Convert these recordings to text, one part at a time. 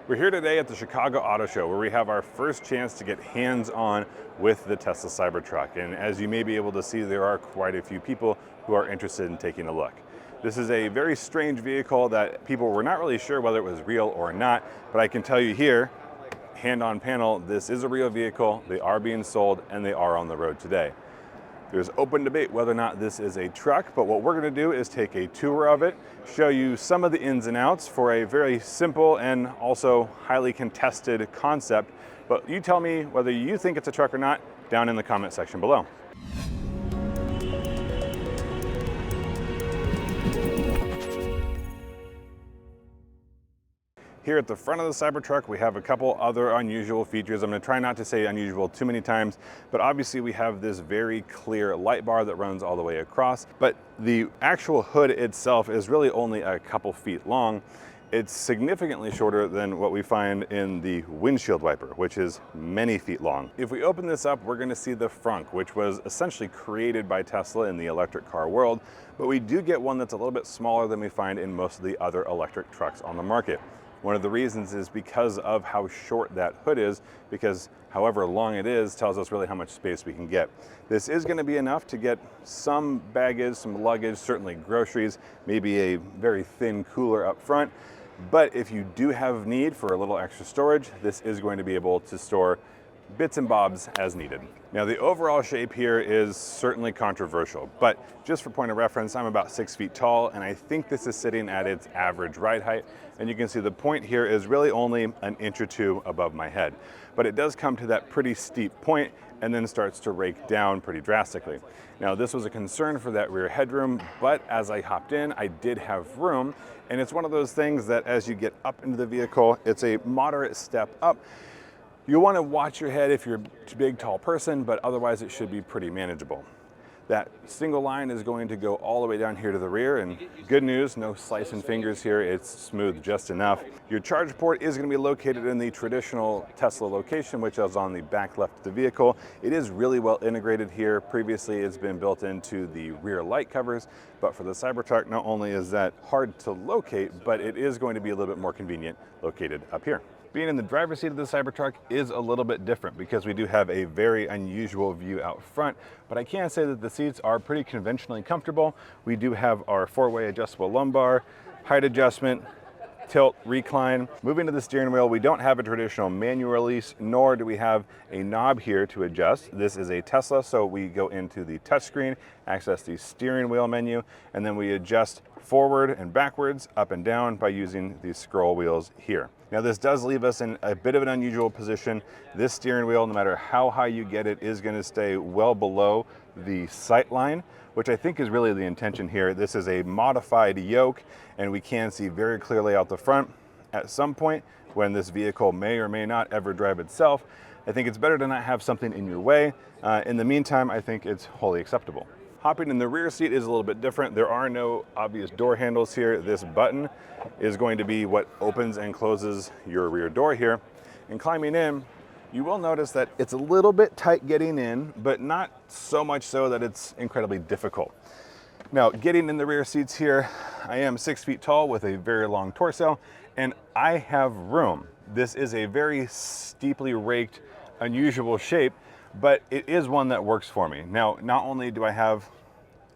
We're here today at the Chicago Auto Show where we have our first chance to get hands-on with the Tesla Cybertruck. And as you may be able to see, there are quite a few people who are interested in taking a look. This is a very strange vehicle that people were not really sure whether it was real or not, but I can tell you here, hand on panel, this is a real vehicle. They are being sold and they are on the road today. There's open debate whether or not this is a truck, but what we're going to do is take a tour of it, show you some of the ins and outs for a very simple and also highly contested concept. But you tell me whether you think it's a truck or not down in the comment section below. Here at the front of the Cybertruck, we have a couple other unusual features. I'm going to try not to say unusual too many times, but obviously we have this very clear light bar that runs all the way across. But the actual hood itself is really only a couple feet long. It's significantly shorter than what we find in the windshield wiper, which is many feet long. If we open this up, we're going to see the frunk, which was essentially created by Tesla in the electric car world, but we do get one that's a little bit smaller than we find in most of the other electric trucks on the market. One of the reasons is because of how short that hood is, because however long it is tells us really how much space we can get. This is going to be enough to get some baggage, some luggage, certainly groceries, maybe a very thin cooler up front. But if you do have need for a little extra storage, this is going to be able to store bits and bobs as needed. Now the overall shape here is certainly controversial, but just for point of reference, I'm about 6 feet tall and I think this is sitting at its average ride height. And you can see the point here is really only an inch or two above my head. But it does come to that pretty steep point and then starts to rake down pretty drastically. Now this was a concern for that rear headroom, but as I hopped in, I did have room. And it's one of those things that as you get up into the vehicle, it's a moderate step up. You'll want to watch your head if you're a big, tall person, but otherwise it should be pretty manageable. That single line is going to go all the way down here to the rear, and good news, no slicing fingers here, it's smooth just enough. Your charge port is going to be located in the traditional Tesla location, which is on the back left of the vehicle. It is really well integrated here. Previously, it's been built into the rear light covers, but for the Cybertruck, not only is that hard to locate, but it is going to be a little bit more convenient located up here. Being in the driver's seat of the Cybertruck is a little bit different because we do have a very unusual view out front, but I can say that the seats are pretty conventionally comfortable. We do have our four-way adjustable lumbar, height adjustment, tilt, recline. Moving to the steering wheel, we don't have a traditional manual release, nor do we have a knob here to adjust. This is a Tesla, so we go into the touchscreen, access the steering wheel menu, and then we adjust forward and backwards, up and down by using these scroll wheels here. Now this does leave us in a bit of an unusual position. This steering wheel, no matter how high you get it, is going to stay well below the sight line, which I think is really the intention here. This is a modified yoke, and we can see very clearly out the front. At some point, when this vehicle may or may not ever drive itself, I think it's better to not have something in your way. In the meantime, I think it's wholly acceptable. Hopping in the rear seat is a little bit different. There are no obvious door handles here. This button is going to be what opens and closes your rear door here. And climbing in, you will notice that it's a little bit tight getting in, but not so much so that it's incredibly difficult. Now, getting in the rear seats here, I am 6 feet tall with a very long torso, and I have room. This is a very steeply raked, unusual shape, but it is one that works for me. Now, not only do I have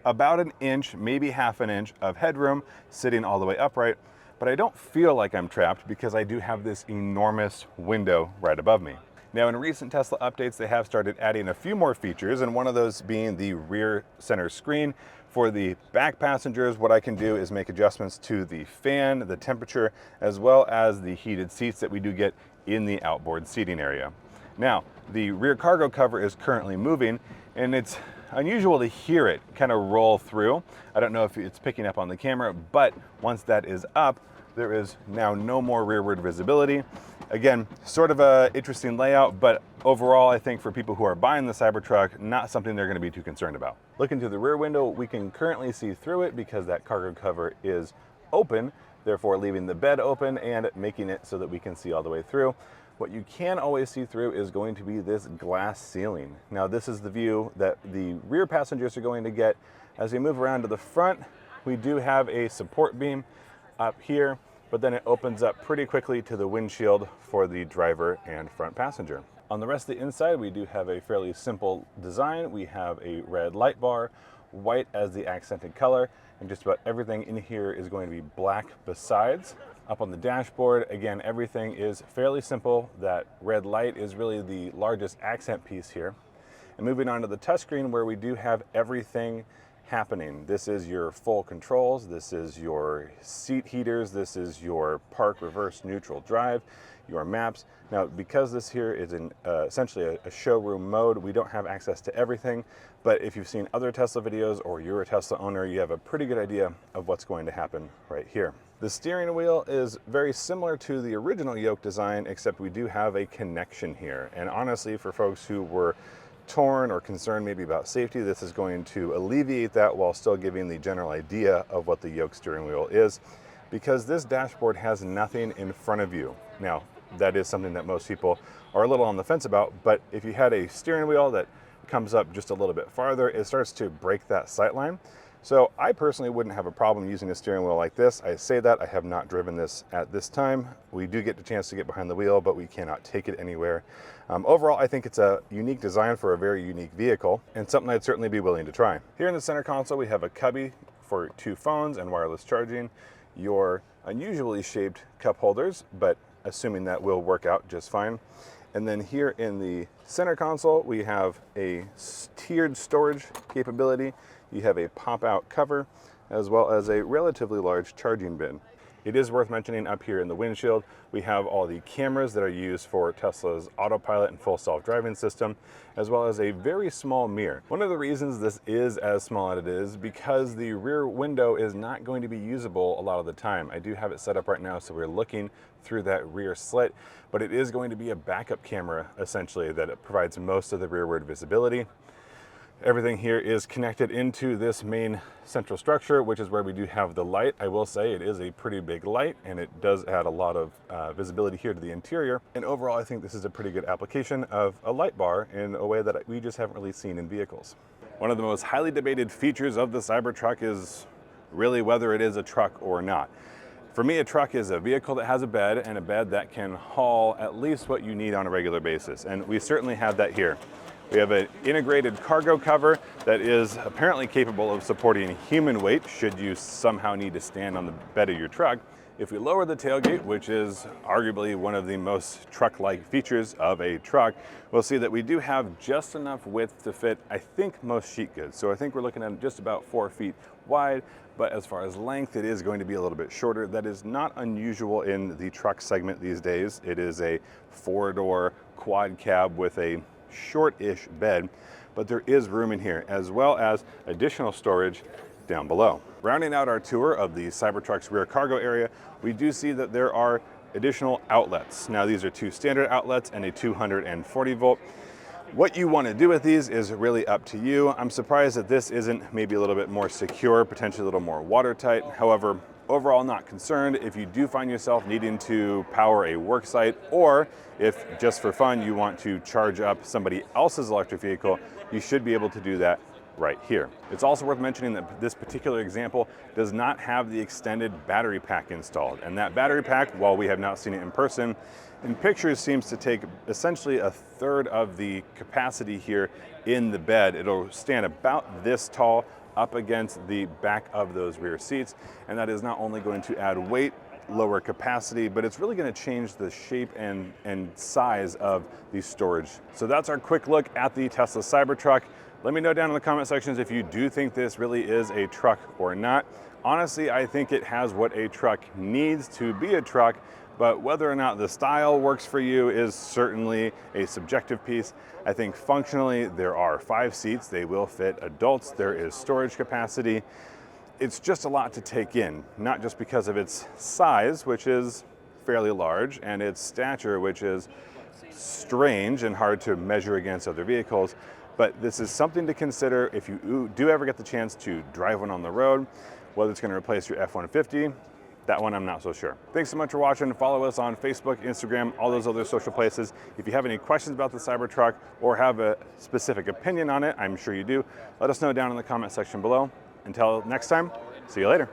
about an inch, maybe half an inch of headroom sitting all the way upright, but I don't feel like I'm trapped because I do have this enormous window right above me. Now, in recent Tesla updates, they have started adding a few more features, and one of those being the rear center screen. For the back passengers, what I can do is make adjustments to the fan, the temperature, as well as the heated seats that we do get in the outboard seating area. Now, the rear cargo cover is currently moving, and it's unusual to hear it kind of roll through. I don't know if it's picking up on the camera, but once that is up, there is now no more rearward visibility. Again, sort of a interesting layout, but overall, I think for people who are buying the Cybertruck, not something they're going to be too concerned about. Looking through the rear window, we can currently see through it because that cargo cover is open, therefore leaving the bed open and making it so that we can see all the way through. What you can always see through is going to be this glass ceiling. Now, this is the view that the rear passengers are going to get. As we move around to the front, we do have a support beam up here, but then it opens up pretty quickly to the windshield for the driver and front passenger. On the rest of the inside, we do have a fairly simple design. We have a red light bar, white as the accented color, and just about everything in here is going to be black besides. Up on the dashboard, again, everything is fairly simple. That red light is really the largest accent piece here. And moving on to the touchscreen, where we do have everything happening. This is your full controls, this is your seat heaters, this is your park, reverse, neutral, drive, your maps. Now, because this here is essentially a showroom mode, we don't have access to everything, but if you've seen other Tesla videos or you're a Tesla owner, you have a pretty good idea of what's going to happen right here. The steering wheel is very similar to the original yoke design, except we do have a connection here. And honestly, for folks who were torn or concerned maybe about safety, this is going to alleviate that while still giving the general idea of what the yoke steering wheel is, because this dashboard has nothing in front of you. Now, that is something that most people are a little on the fence about, but if you had a steering wheel that comes up just a little bit farther, it starts to break that sight line. So I personally wouldn't have a problem using a steering wheel like this. I say that, I have not driven this at this time. We do get the chance to get behind the wheel, but we cannot take it anywhere. Overall, I think it's a unique design for a very unique vehicle, and something I'd certainly be willing to try. Here in the center console, we have a cubby for 2 phones and wireless charging, your unusually shaped cup holders, but assuming that will work out just fine. And then here in the center console, we have a tiered storage capability. You have a pop-out cover, as well as a relatively large charging bin. It is worth mentioning up here in the windshield, we have all the cameras that are used for Tesla's autopilot and full self-driving system, as well as a very small mirror. One of the reasons this is as small as it is because the rear window is not going to be usable a lot of the time. I do have it set up right now, so we're looking through that rear slit, but it is going to be a backup camera, essentially, that provides most of the rearward visibility. Everything here is connected into this main central structure, which is where we do have the light. I will say it is a pretty big light, and it does add a lot of visibility here to the interior. And overall, I think this is a pretty good application of a light bar in a way that we just haven't really seen in vehicles. One of the most highly debated features of the Cybertruck is really whether it is a truck or not. For me, a truck is a vehicle that has a bed, and a bed that can haul at least what you need on a regular basis. And we certainly have that here. We have an integrated cargo cover that is apparently capable of supporting human weight should you somehow need to stand on the bed of your truck. If we lower the tailgate, which is arguably one of the most truck-like features of a truck, we'll see that we do have just enough width to fit, I think, most sheet goods. So I think we're looking at just about 4 feet wide, but as far as length, it is going to be a little bit shorter. That is not unusual in the truck segment these days. It is a 4-door quad cab with a short-ish bed, but there is room in here, as well as additional storage down below. Rounding out our tour of the Cybertruck's rear cargo area, we do see that there are additional outlets. Now, these are 2 standard outlets and a 240 volt. What you want to do with these is really up to you. I'm surprised that this isn't maybe a little bit more secure, potentially a little more watertight. However, overall not concerned. If you do find yourself needing to power a work site, or if just for fun you want to charge up somebody else's electric vehicle, you should be able to do that right here. It's also worth mentioning that this particular example does not have the extended battery pack installed. And that battery pack, while we have not seen it in person, in pictures seems to take essentially a third of the capacity here in the bed. It'll stand about this tall up against the back of those rear seats. And that is not only going to add weight, lower capacity, but it's really going to change the shape and size of the storage. So that's our quick look at the Tesla Cybertruck. Let me know down in the comment sections if you do think this really is a truck or not. Honestly, I think it has what a truck needs to be a truck, but whether or not the style works for you is certainly a subjective piece. I think functionally there are 5 seats. They will fit adults. There is storage capacity. It's just a lot to take in, not just because of its size, which is fairly large, and its stature, which is strange and hard to measure against other vehicles. But this is something to consider if you do ever get the chance to drive one on the road, whether it's going to replace your F-150. That one I'm not so sure. Thanks so much for watching. Follow us on Facebook, Instagram, all those other social places. If you have any questions about the Cybertruck or have a specific opinion on it, I'm sure you do, let us know down in the comment section below. Until next time, see you later.